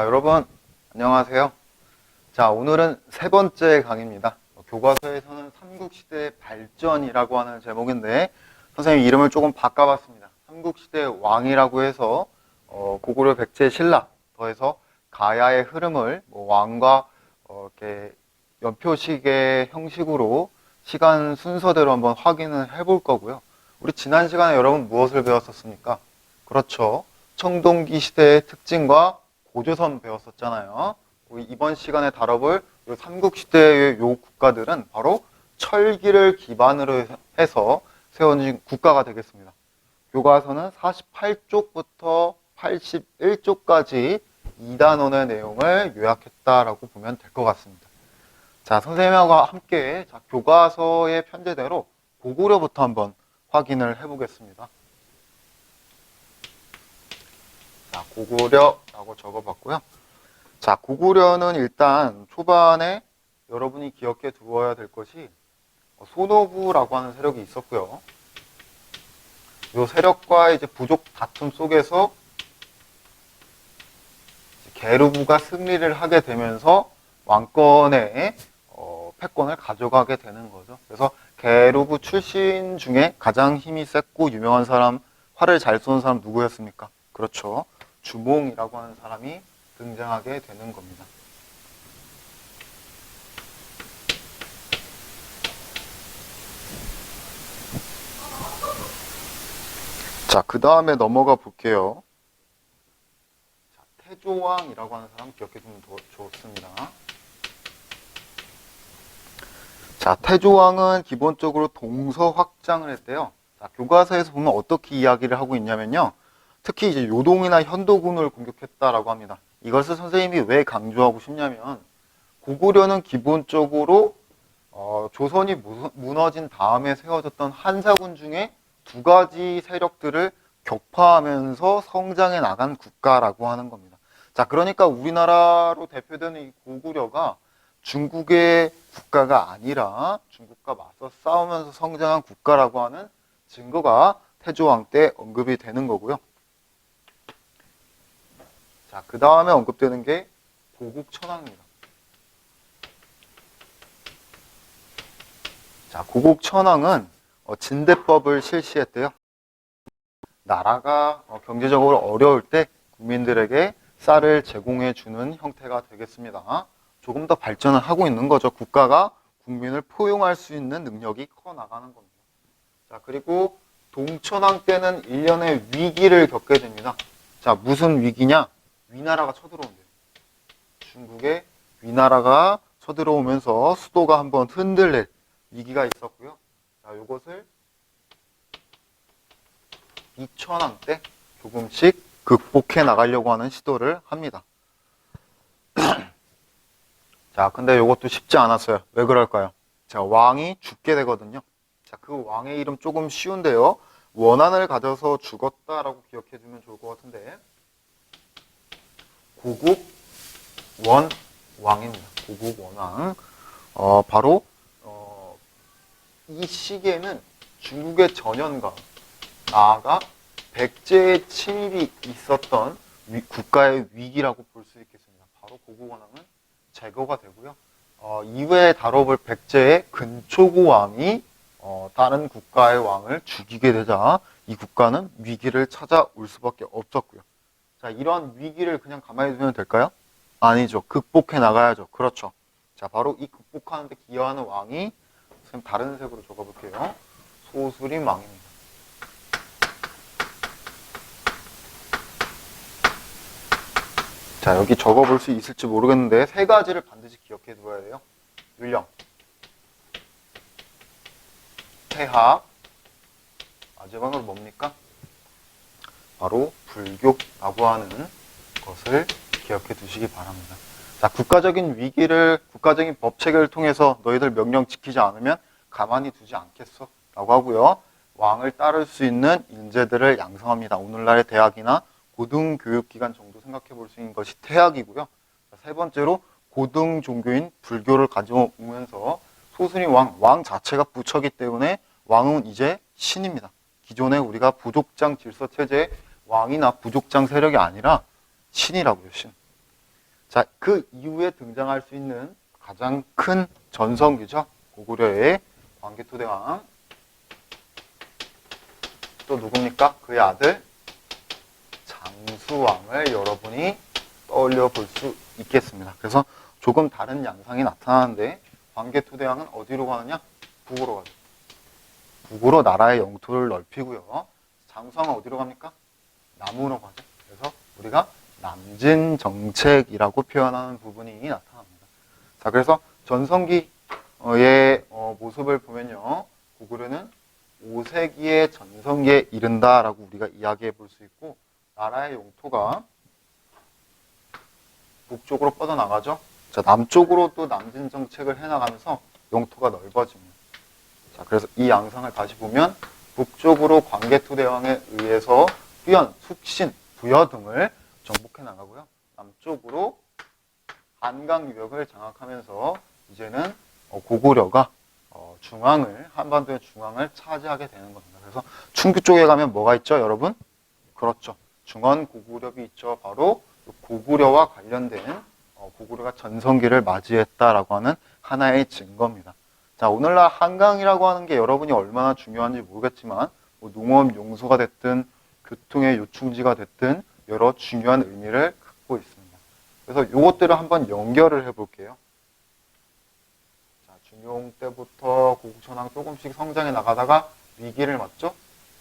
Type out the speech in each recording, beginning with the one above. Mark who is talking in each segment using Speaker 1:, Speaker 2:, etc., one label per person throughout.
Speaker 1: 여러분 안녕하세요. 자, 오늘은 세 번째 강의입니다. 교과서에서는 삼국시대의 발전이라고 하는 제목인데 선생님 이름을 조금 바꿔봤습니다. 삼국시대의 왕이라고 해서 고구려 백제 신라 더해서 가야의 흐름을 왕과 이렇게 연표식의 형식으로 시간 순서대로 한번 확인을 해볼 거고요. 우리 지난 시간에 여러분 무엇을 배웠었습니까? 그렇죠. 청동기 시대의 특징과 고조선 배웠었잖아요. 이번 시간에 다뤄볼 삼국시대의 요 국가들은 바로 철기를 기반으로 해서 세워진 국가가 되겠습니다. 교과서는 48쪽부터 81쪽까지 2단원의 내용을 요약했다라고 보면 될 것 같습니다. 자, 선생님과 함께 교과서의 편제대로 고구려부터 한번 확인을 해보겠습니다. 자, 고구려라고 적어봤고요. 자, 고구려는 일단 초반에 여러분이 기억해 두어야 될 것이 소노부라고 하는 세력이 있었고요. 이 세력과 이제 부족 다툼 속에서 게르부가 승리를 하게 되면서 왕권의 패권을 가져가게 되는 거죠. 그래서 게르부 출신 중에 가장 힘이 셌고 유명한 사람, 활을 잘 쏘는 사람 누구였습니까? 그렇죠. 주몽이라고 하는 사람이 등장하게 되는 겁니다. 자, 그 다음에 넘어가 볼게요. 자, 태조왕이라고 하는 사람 기억해 두면 좋습니다. 자, 태조왕은 기본적으로 동서 확장을 했대요. 자, 교과서에서 보면 어떻게 이야기를 하고 있냐면요. 특히 이제 요동이나 현도군을 공격했다라고 합니다. 이것을 선생님이 왜 강조하고 싶냐면 고구려는 기본적으로 조선이 무너진 다음에 세워졌던 한사군 중에 두 가지 세력들을 격파하면서 성장해 나간 국가라고 하는 겁니다. 자, 그러니까 우리나라로 대표되는 이 고구려가 중국의 국가가 아니라 중국과 맞서 싸우면서 성장한 국가라고 하는 증거가 태조왕 때 언급이 되는 거고요. 자, 그 다음에 언급되는 게 고국천왕입니다. 자, 고국천왕은 진대법을 실시했대요. 나라가 경제적으로 어려울 때 국민들에게 쌀을 제공해 주는 형태가 되겠습니다. 조금 더 발전을 하고 있는 거죠. 국가가 국민을 포용할 수 있는 능력이 커 나가는 겁니다. 자, 그리고 동천왕 때는 일련의 위기를 겪게 됩니다. 자, 무슨 위기냐? 위나라가 쳐들어온대요. 중국의 위나라가 쳐들어오면서 수도가 한번 흔들릴 위기가 있었고요. 자, 요것을 이천왕 때 조금씩 극복해 나가려고 하는 시도를 합니다. 자, 근데 요것도 쉽지 않았어요. 왜 그럴까요? 자, 왕이 죽게 되거든요. 자, 그 왕의 이름 조금 쉬운데요. 원한을 가져서 죽었다라고 기억해 두면 좋을 것 같은데 고국원왕입니다. 고국원왕. 바로 이 시기에는 중국의 전연과 나아가 백제의 침입이 있었던 국가의 위기라고 볼 수 있겠습니다. 바로 고국원왕은 제거가 되고요. 이외에 다뤄볼 백제의 근초고왕이 다른 국가의 왕을 죽이게 되자 이 국가는 위기를 찾아올 수밖에 없었고요. 자, 이런 위기를 그냥 가만히 두면 될까요? 아니죠. 극복해 나가야죠. 그렇죠. 자, 바로 이 극복하는 데 기여하는 왕이 지금 다른 색으로 적어볼게요. 소수림 왕입니다. 자, 여기 적어볼 수 있을지 모르겠는데 세 가지를 반드시 기억해 두어야 돼요. 율령, 태학, 마지막으로 뭡니까? 바로 불교라고 하는 것을 기억해 두시기 바랍니다. 자, 국가적인 위기를 국가적인 법체계를 통해서 너희들 명령 지키지 않으면 가만히 두지 않겠어 라고 하고요. 왕을 따를 수 있는 인재들을 양성합니다. 오늘날의 대학이나 고등교육기관 정도 생각해 볼 수 있는 것이 태학이고요. 자, 세 번째로 고등 종교인 불교를 가져오면서 소수림 왕 자체가 부처기 때문에 왕은 이제 신입니다. 기존에 우리가 부족장 질서 체제의 왕이나 부족장 세력이 아니라 신이라고요, 신. 자, 그 이후에 등장할 수 있는 가장 큰 전성기죠. 고구려의 광개토대왕. 또 누굽니까? 그의 아들 장수왕을 여러분이 떠올려 볼 수 있겠습니다. 그래서 조금 다른 양상이 나타나는데 광개토대왕은 어디로 가느냐? 북으로 가죠. 북으로 나라의 영토를 넓히고요. 장수왕은 어디로 갑니까? 남으로 가죠. 그래서 우리가 남진 정책이라고 표현하는 부분이 나타납니다. 자, 그래서 전성기의 모습을 보면요. 고구려는 5세기의 전성기에 이른다라고 우리가 이야기해 볼 수 있고, 나라의 영토가 북쪽으로 뻗어나가죠. 자, 남쪽으로 또 남진 정책을 해나가면서 영토가 넓어집니다. 자, 그래서 이 양상을 다시 보면 북쪽으로 광개토대왕에 의해서 후연, 숙신, 부여 등을 정복해 나가고요. 남쪽으로 한강 유역을 장악하면서 이제는 고구려가 한반도의 중앙을 차지하게 되는 겁니다. 그래서 충주 쪽에 가면 뭐가 있죠, 여러분? 그렇죠. 중원 고구려이 있죠. 바로 고구려와 관련된 고구려가 전성기를 맞이했다라고 하는 하나의 증거입니다. 자, 오늘날 한강이라고 하는 게 여러분이 얼마나 중요한지 모르겠지만 뭐 농업 용소가 됐든 교통의 요충지가 됐든 여러 중요한 의미를 갖고 있습니다. 그래서 이것들을 한번 연결을 해볼게요. 자, 중용 때부터 고국천왕 조금씩 성장해 나가다가 위기를 맞죠?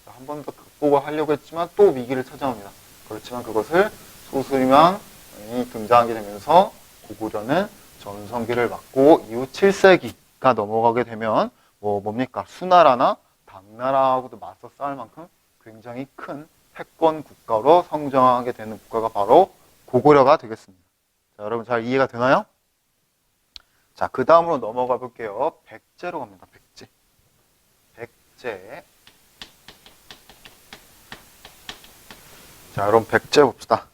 Speaker 1: 한 번 더 극복을 하려고 했지만 또 위기를 찾아옵니다. 그렇지만 그것을 소수림왕이 등장하게 되면서 고구려는 전성기를 맞고 이후 7세기가 넘어가게 되면 뭡니까? 수나라나 당나라하고도 맞서 싸울 만큼 굉장히 큰 패권 국가로 성장하게 되는 국가가 바로 고구려가 되겠습니다. 자, 여러분 잘 이해가 되나요? 자, 그 다음으로 넘어가 볼게요. 백제로 갑니다. 백제. 자, 여러분 백제 봅시다.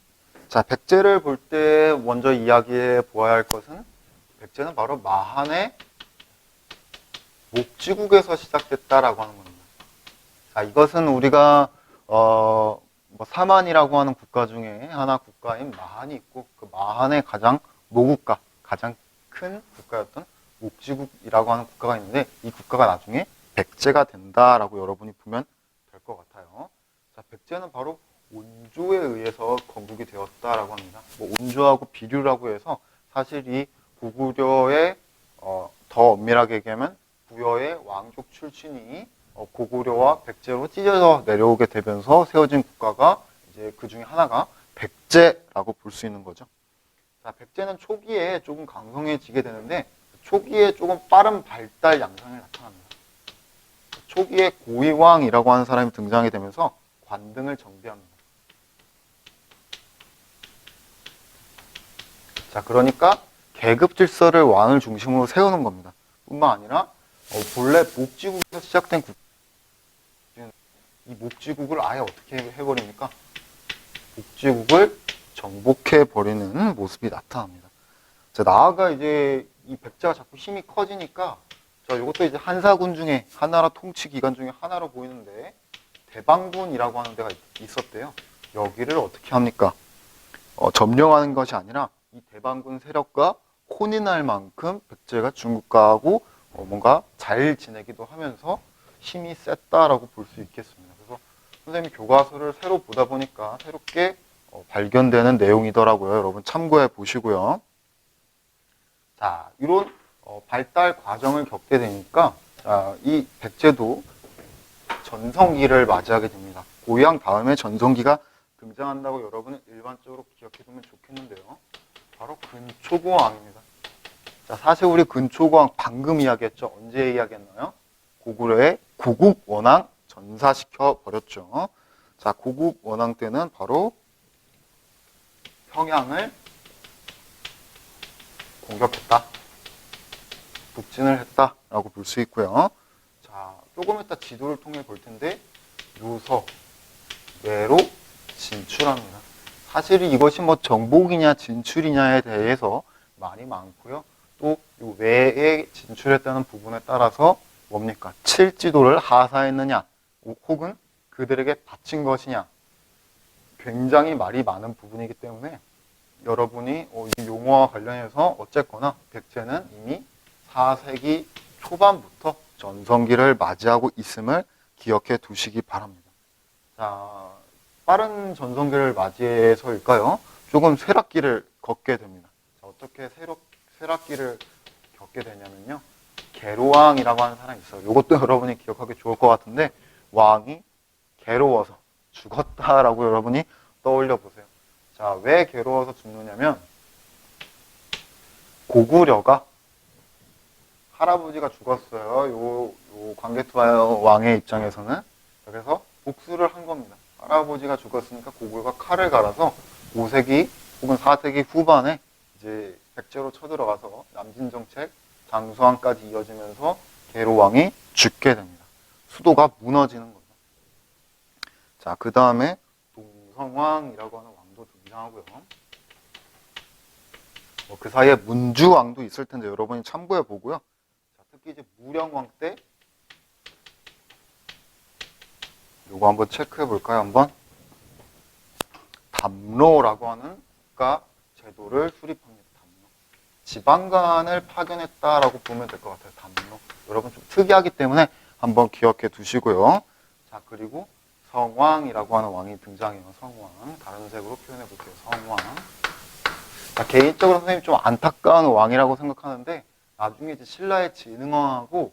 Speaker 1: 자, 백제를 볼 때 먼저 이야기해 보아야 할 것은 백제는 바로 마한의 목지국에서 시작됐다라고 하는 겁니다. 자, 이것은 우리가 사만이라고 하는 국가 중에 하나 국가인 마한이 있고 그 마한의 가장 모국가, 가장 큰 국가였던 목지국이라고 하는 국가가 있는데 이 국가가 나중에 백제가 된다라고 여러분이 보면 될 것 같아요. 자, 백제는 바로 온조에 의해서 건국이 되었다라고 합니다. 온조하고 비류라고 해서 사실 이 고구려의 더 엄밀하게 얘기하면 부여의 왕족 출신이 고구려와 백제로 찢어져 내려오게 되면서 세워진 국가가 이제 그 중에 하나가 백제라고 볼 수 있는 거죠. 자, 백제는 초기에 조금 강성해지게 되는데 초기에 조금 빠른 발달 양상이 나타납니다. 초기에 고위왕이라고 하는 사람이 등장하게 되면서 관등을 정비합니다. 자, 그러니까 계급 질서를 왕을 중심으로 세우는 겁니다. 뿐만 아니라 본래 목지국에서 시작된 이 목지국을 아예 어떻게 해버립니까? 목지국을 정복해버리는 모습이 나타납니다. 자, 나아가 이제 이 백제가 자꾸 힘이 커지니까 자, 이것도 이제 한사군 중에 한나라 통치 기간 중에 하나로 보이는데 대방군이라고 하는 데가 있었대요. 여기를 어떻게 합니까? 점령하는 것이 아니라 이 대방군 세력과 혼인할 만큼 백제가 중국과하고 뭔가 잘 지내기도 하면서 힘이 셌다라고 볼 수 있겠습니다. 그래서 선생님이 교과서를 새로 보다 보니까 새롭게 발견되는 내용이더라고요. 여러분 참고해 보시고요. 자, 이런 발달 과정을 겪게 되니까 이 백제도 전성기를 맞이하게 됩니다. 고향 다음에 전성기가 등장한다고 여러분은 일반적으로 기억해두면 좋겠는데요. 바로 근초고왕입니다. 자, 사실 우리 근초고왕 방금 이야기했죠. 언제 이야기했나요? 고구려의 고국원왕 전사시켜 버렸죠. 자, 고국원왕 때는 바로 평양을 공격했다. 북진을 했다라고 볼 수 있고요. 자, 조금 이따 지도를 통해 볼 텐데 요서, 외로 진출합니다. 사실 이것이 정복이냐 진출이냐에 대해서 말이 많고요. 또 외에 진출했다는 부분에 따라서 뭡니까? 칠지도를 하사했느냐 혹은 그들에게 바친 것이냐 굉장히 말이 많은 부분이기 때문에 여러분이 이 용어와 관련해서 어쨌거나 백제는 이미 4세기 초반부터 전성기를 맞이하고 있음을 기억해 두시기 바랍니다. 자, 빠른 전성기를 맞이해서일까요? 조금 쇠락기를 걷게 됩니다. 자, 어떻게 쇠락기를 겪게 되냐면요. 계로왕이라고 하는 사람이 있어요. 이것도 여러분이 기억하기 좋을 것 같은데, 왕이 괴로워서 죽었다라고 여러분이 떠올려 보세요. 자, 왜 괴로워서 죽느냐면 고구려가 할아버지가 죽었어요. 요 광개토 왕의 입장에서는. 그래서 복수를 한 겁니다. 할아버지가 죽었으니까 고구려가 칼을 갈아서 5세기 혹은 4세기 후반에 이제 백제로 쳐들어가서 남진정책 장수왕까지 이어지면서 계로왕이 죽게 됩니다. 수도가 무너지는 거죠. 자, 그 다음에 동성왕이라고 하는 왕도 등장하고요. 그 사이에 문주왕도 있을 텐데 여러분이 참고해 보고요. 자, 특히 이제 무령왕 때 요거 한번 체크해 볼까요? 한번 담로라고 하는 국가 제도를 수립합니다. 담로. 지방간을 파견했다라고 보면 될 것 같아요. 담로. 여러분 좀 특이하기 때문에 한번 기억해 두시고요. 자, 그리고 성왕이라고 하는 왕이 등장해요. 성왕. 다른 색으로 표현해 볼게요. 성왕. 자, 개인적으로 선생님 좀 안타까운 왕이라고 생각하는데 나중에 이제 신라의 진흥왕하고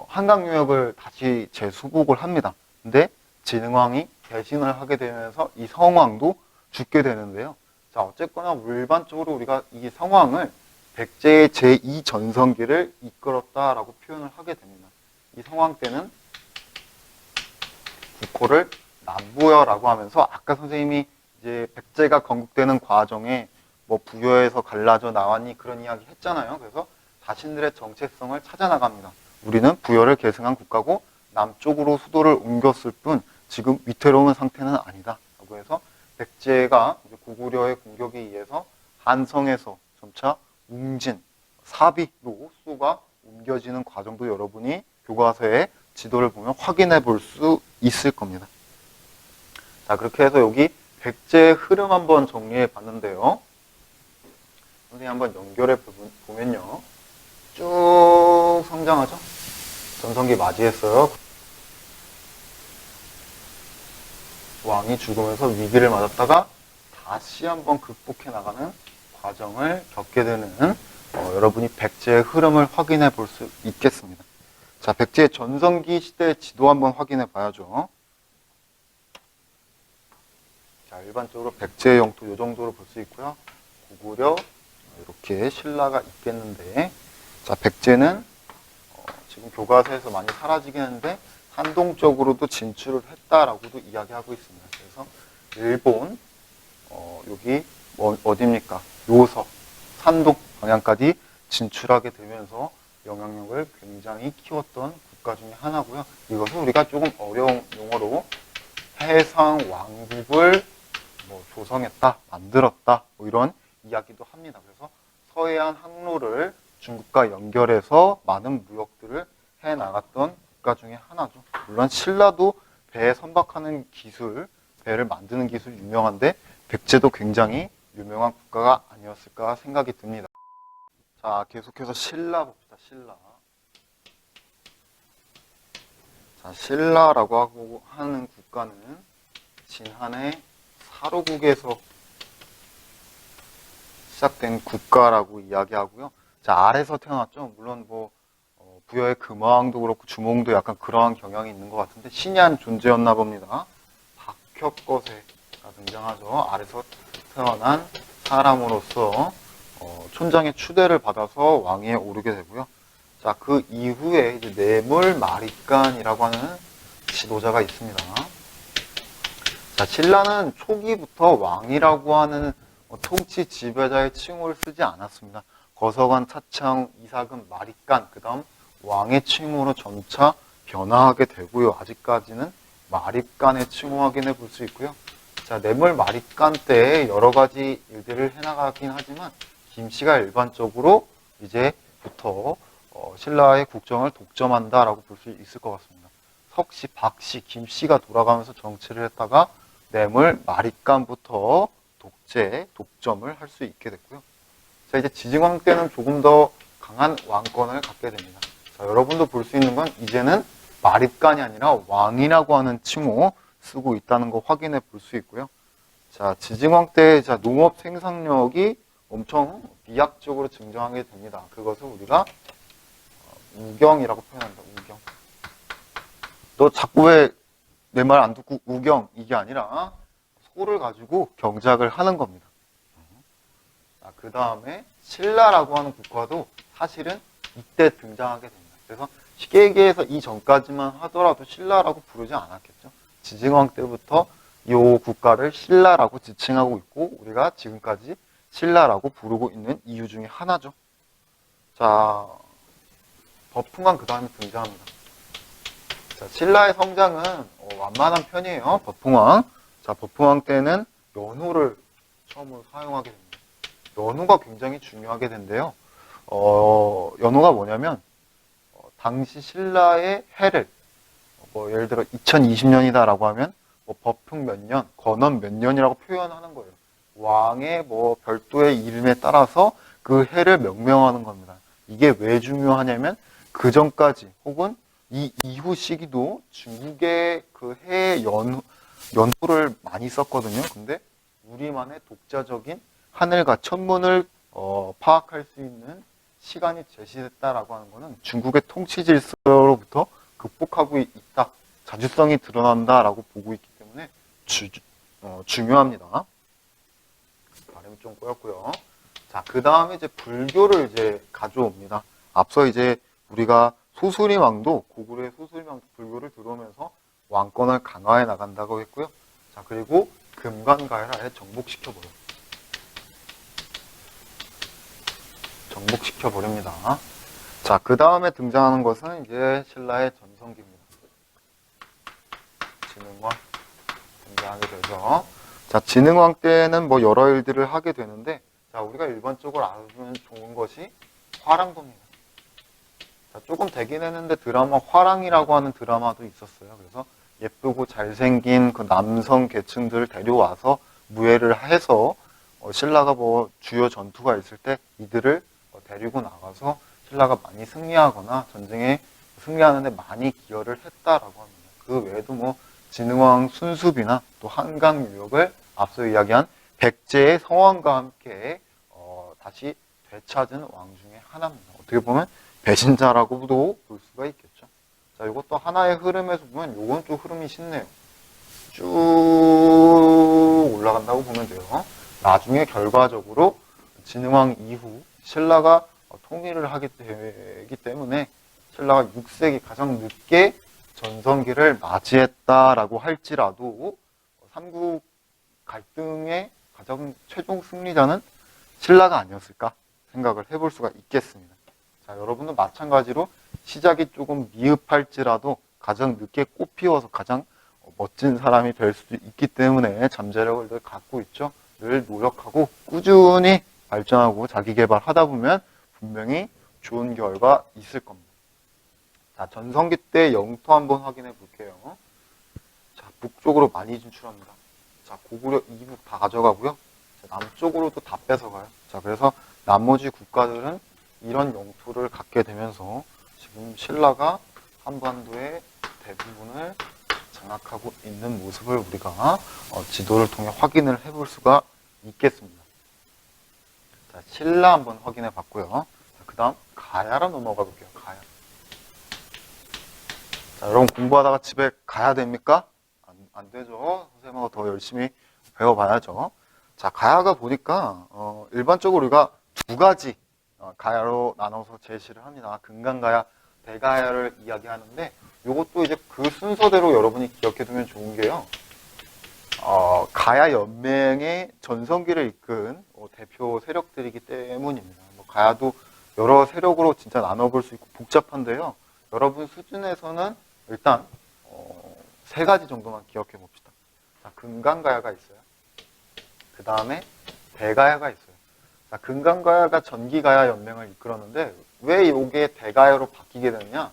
Speaker 1: 한강유역을 다시 재수복을 합니다. 근데 진흥왕이 대신을 하게 되면서 이 성왕도 죽게 되는데요. 자, 어쨌거나 일반적으로 우리가 이 성왕을 백제의 제2전성기를 이끌었다라고 표현을 하게 됩니다. 이 성왕 때는 국호를 남부여라고 하면서 아까 선생님이 이제 백제가 건국되는 과정에 뭐 부여에서 갈라져 나왔니 그런 이야기 했잖아요. 그래서 자신들의 정체성을 찾아 나갑니다. 우리는 부여를 계승한 국가고 남쪽으로 수도를 옮겼을 뿐 지금 위태로운 상태는 아니다. 라고 해서 백제가 이제 고구려의 공격에 의해서 한성에서 점차 웅진, 사비로 수도가 옮겨지는 과정도 여러분이 교과서에 지도를 보면 확인해 볼 수 있을 겁니다. 자, 그렇게 해서 여기 백제의 흐름 한번 정리해 봤는데요. 선생님 한번 연결해 보면요. 쭉 성장하죠? 전성기 맞이했어요. 왕이 죽으면서 위기를 맞았다가 다시 한번 극복해 나가는 과정을 겪게 되는 여러분이 백제의 흐름을 확인해 볼 수 있겠습니다. 자, 백제의 전성기 시대의 지도 한번 확인해 봐야죠. 자, 일반적으로 백제의 영토 이 정도로 볼 수 있고요. 고구려 이렇게 신라가 있겠는데, 자, 백제는 지금 교과서에서 많이 사라지긴 했는데 한동 쪽으로도 진출을 했다라고도 이야기하고 있습니다. 그래서 일본 여기 어디입니까? 요서, 산동 방향까지 진출하게 되면서 영향력을 굉장히 키웠던 국가 중에 하나고요. 이것은 우리가 조금 어려운 용어로 해상 왕국을 조성했다, 만들었다, 이런 이야기도 합니다. 그래서 서해안 항로를 중국과 연결해서 많은 무역들을 해 나갔던 국가 중에 하나죠. 물론 신라도 배 선박하는 기술, 배를 만드는 기술 유명한데 백제도 굉장히 유명한 국가가 아니었을까 생각이 듭니다. 자, 계속해서 신라 봅시다. 신라. 자, 신라라고 하는 국가는 진한의 사로국에서 시작된 국가라고 이야기하고요. 자, 알에서 태어났죠. 물론 부여의 금화왕도 그렇고 주몽도 약간 그러한 경향이 있는 것 같은데 신이한 존재였나 봅니다. 박혁거세가 등장하죠. 알에서 태어난 사람으로서 촌장의 추대를 받아서 왕위에 오르게 되고요. 자, 그 이후에 이제 뇌물 마리간이라고 하는 지도자가 있습니다. 자, 신라는 초기부터 왕이라고 하는 통치 지배자의 칭호를 쓰지 않았습니다. 거서관, 차창, 이사금, 마리간, 그 다음 왕의 칭호로 점차 변화하게 되고요. 아직까지는 마리간의 칭호 확인해 볼 수 있고요. 자, 뇌물 마리간 때 여러 가지 일들을 해나가긴 하지만 김씨가 일반적으로 이제부터 신라의 국정을 독점한다라고 볼 수 있을 것 같습니다. 석씨, 박씨, 김씨가 돌아가면서 정치를 했다가 뇌물 마리간부터 독재, 독점을 할 수 있게 됐고요. 자, 이제 지증왕 때는 조금 더 강한 왕권을 갖게 됩니다. 자, 여러분도 볼 수 있는 건 이제는 마립간이 아니라 왕이라고 하는 칭호 쓰고 있다는 거 확인해 볼 수 있고요. 자, 지증왕 때 자, 농업 생산력이 엄청 비약적으로 증정하게 됩니다. 그것을 우리가 우경이라고 표현한다. 우경. 너 자꾸 왜 내 말 안 듣고 우경 이게 아니라 소를 가지고 경작을 하는 겁니다. 자, 그 다음에 신라라고 하는 국가도 사실은 이때 등장하게 됩니다. 그래서 시계기에서 이전까지만 하더라도 신라라고 부르지 않았겠죠. 지증왕 때부터 이 국가를 신라라고 지칭하고 있고 우리가 지금까지 신라라고 부르고 있는 이유 중에 하나죠. 자, 버풍왕 그 다음에 등장합니다. 자, 신라의 성장은 완만한 편이에요. 버풍왕. 자, 버풍왕 때는 연호를 처음으로 사용하게 됩니다. 연호가 굉장히 중요하게 된대요. 연호가 뭐냐면 당시 신라의 해를 예를 들어 2020년이다라고 하면 버풍 몇 년, 건원 몇 년이라고 표현하는 거예요. 왕의 별도의 이름에 따라서 그 해를 명명하는 겁니다. 이게 왜 중요하냐면 그 전까지 혹은 이 이후 시기도 중국의 그 해 연호를 많이 썼거든요. 근데 우리만의 독자적인 하늘과 천문을 파악할 수 있는 시간이 제시됐다라고 하는 것은 중국의 통치 질서로부터 극복하고 있다. 자주성이 드러난다라고 보고 있기 때문에 중요합니다. 발음이 좀 꼬였고요. 자, 그 다음에 이제 불교를 이제 가져옵니다. 앞서 이제 우리가 소수림 왕도 고구려의 소수림 왕도 불교를 들어오면서 왕권을 강화해 나간다고 했고요. 자, 그리고 금관가야를 아예 정복시켜버립니다. 자, 그 다음에 등장하는 것은 이제 신라의 전성기입니다. 진흥왕 등장하게 되죠. 자, 진흥왕 때는 여러 일들을 하게 되는데, 자, 우리가 일반적으로 알면 좋은 것이 화랑도입니다. 자, 조금 되긴 했는데 드라마 화랑이라고 하는 드라마도 있었어요. 그래서 예쁘고 잘생긴 그 남성 계층들을 데려와서 무예를 해서 신라가 주요 전투가 있을 때 이들을 데리고 나가서 신라가 많이 승리하거나 전쟁에 승리하는데 많이 기여를 했다라고 합니다. 그 외에도 진흥왕 순수비나 또 한강 유역을 앞서 이야기한 백제의 성왕과 함께 다시 되찾은 왕 중에 하나입니다. 어떻게 보면 배신자라고도 볼 수가 있겠죠. 자, 이것도 하나의 흐름에서 보면 요건 좀 흐름이 쉽네요. 쭉 올라간다고 보면 돼요. 나중에 결과적으로 진흥왕 이후 신라가 통일을 하게 되기 때문에 신라가 6세기 가장 늦게 전성기를 맞이했다라고 할지라도 삼국 갈등의 가장 최종 승리자는 신라가 아니었을까 생각을 해볼 수가 있겠습니다. 자, 여러분도 마찬가지로 시작이 조금 미흡할지라도 가장 늦게 꽃 피워서 가장 멋진 사람이 될 수도 있기 때문에 잠재력을 늘 갖고 있죠. 늘 노력하고 꾸준히 발전하고 자기 개발하다 보면 분명히 좋은 결과 있을 겁니다. 자, 전성기 때 영토 한번 확인해 볼게요. 자, 북쪽으로 많이 진출합니다. 자, 고구려 이북 다 가져가고요. 자, 남쪽으로도 다 뺏어가요. 자, 그래서 나머지 국가들은 이런 영토를 갖게 되면서 지금 신라가 한반도의 대부분을 장악하고 있는 모습을 우리가 지도를 통해 확인을 해볼 수가 있겠습니다. 자, 신라 한번 확인해 봤고요. 그 다음 가야로 넘어가 볼게요. 가야. 자, 여러분 공부하다가 집에 가야 됩니까? 안 되죠. 선생님하고 더 열심히 배워봐야죠. 자, 가야가 보니까 일반적으로 우리가 두 가지 가야로 나눠서 제시를 합니다. 금강가야, 대가야를 이야기하는데 이것도 이제 그 순서대로 여러분이 기억해두면 좋은 게요. 가야 연맹의 전성기를 이끈 대표 세력들이기 때문입니다. 가야도 여러 세력으로 진짜 나눠볼 수 있고 복잡한데요. 여러분 수준에서는 일단 세 가지 정도만 기억해 봅시다. 자, 금강가야가 있어요. 그 다음에 대가야가 있어요. 자, 금강가야가 전기가야 연맹을 이끌었는데 왜 이게 대가야로 바뀌게 됐냐?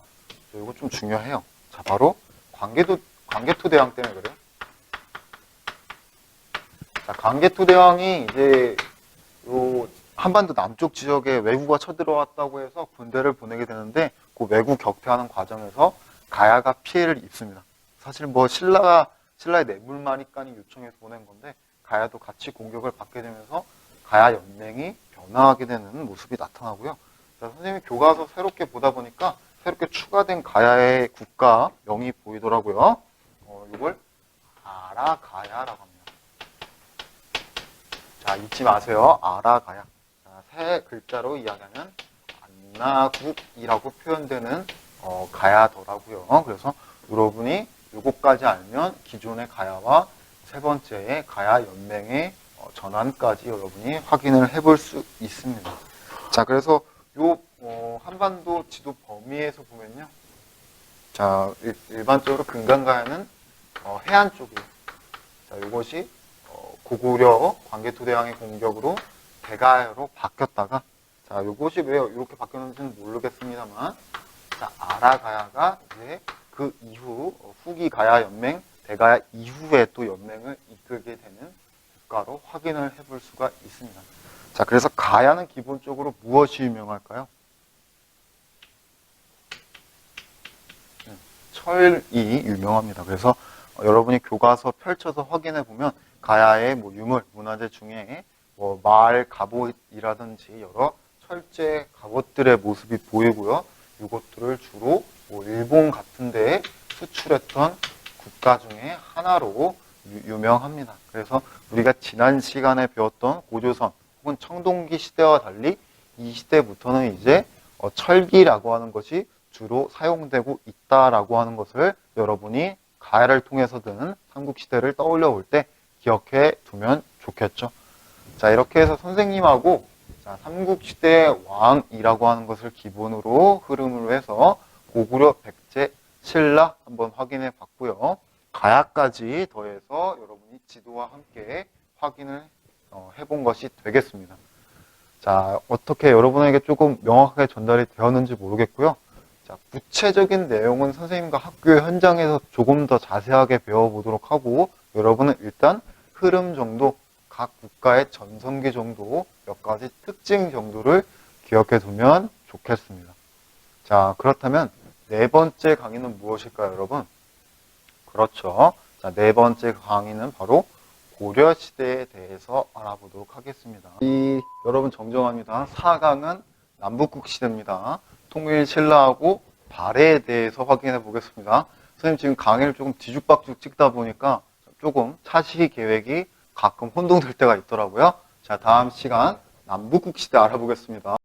Speaker 1: 이거 좀 중요해요. 자, 바로 광개토 대왕 때문에 그래요. 자, 강개토대왕이 이제 요 한반도 남쪽 지역에 왜구가 쳐들어왔다고 해서 군대를 보내게 되는데 그 왜구 격퇴하는 과정에서 가야가 피해를 입습니다. 사실 뭐 신라의 내물마니까니 요청해서 보낸 건데 가야도 같이 공격을 받게 되면서 가야 연맹이 변화하게 되는 모습이 나타나고요. 자, 선생님이 교과서 새롭게 보다 보니까 새롭게 추가된 가야의 국가명이 보이더라고요. 이걸 아라가야라고 합니다. 자, 잊지 마세요. 아라가야. 자, 세 글자로 이야기하면 안나국이라고 표현되는 가야더라고요. 그래서 여러분이 요거까지 알면 기존의 가야와 세 번째의 가야 연맹의 전환까지 여러분이 확인을 해볼 수 있습니다. 자, 그래서 요 한반도 지도 범위에서 보면요. 자, 일반적으로 금강가야는 해안 쪽이에요. 자, 이것이 고구려 광개토대왕의 공격으로 대가야로 바뀌었다가, 자, 이것이 왜 이렇게 바뀌었는지는 모르겠습니다만, 자, 아라가야가 이제 그 이후 후기 가야 연맹, 대가야 이후에 또 연맹을 이끌게 되는 국가로 확인을 해볼 수가 있습니다. 자, 그래서 가야는 기본적으로 무엇이 유명할까요? 철이 유명합니다. 그래서 여러분이 교과서 펼쳐서 확인해 보면 가야의 뭐 유물, 문화재 중에 뭐 말, 갑옷이라든지 여러 철제 갑옷들의 모습이 보이고요. 이것들을 주로 뭐 일본 같은 데에 수출했던 국가 중에 하나로 유명합니다. 그래서 우리가 지난 시간에 배웠던 고조선 혹은 청동기 시대와 달리 이 시대부터는 이제 철기라고 하는 것이 주로 사용되고 있다라고 하는 것을 여러분이 가야를 통해서든 삼국시대를 떠올려 볼 때 기억해 두면 좋겠죠. 자, 이렇게 해서 선생님하고 자, 삼국시대의 왕이라고 하는 것을 기본으로 흐름으로 해서 고구려, 백제, 신라 한번 확인해 봤고요. 가야까지 더해서 여러분이 지도와 함께 확인을 해본 것이 되겠습니다. 자, 어떻게 여러분에게 조금 명확하게 전달이 되었는지 모르겠고요. 자, 구체적인 내용은 선생님과 학교 현장에서 조금 더 자세하게 배워보도록 하고, 여러분은 일단 흐름 정도, 각 국가의 전성기 정도, 몇 가지 특징 정도를 기억해 두면 좋겠습니다. 자, 그렇다면 네 번째 강의는 무엇일까요, 여러분? 그렇죠. 자, 네 번째 강의는 바로 고려시대에 대해서 알아보도록 하겠습니다. 여러분 정정합니다. 4강은 남북국 시대입니다. 통일 신라하고 발해에 대해서 확인해 보겠습니다. 선생님 지금 강의를 조금 뒤죽박죽 찍다 보니까 조금 차시 계획이 가끔 혼동될 때가 있더라고요. 자, 다음 시간 남북국 시대 알아보겠습니다.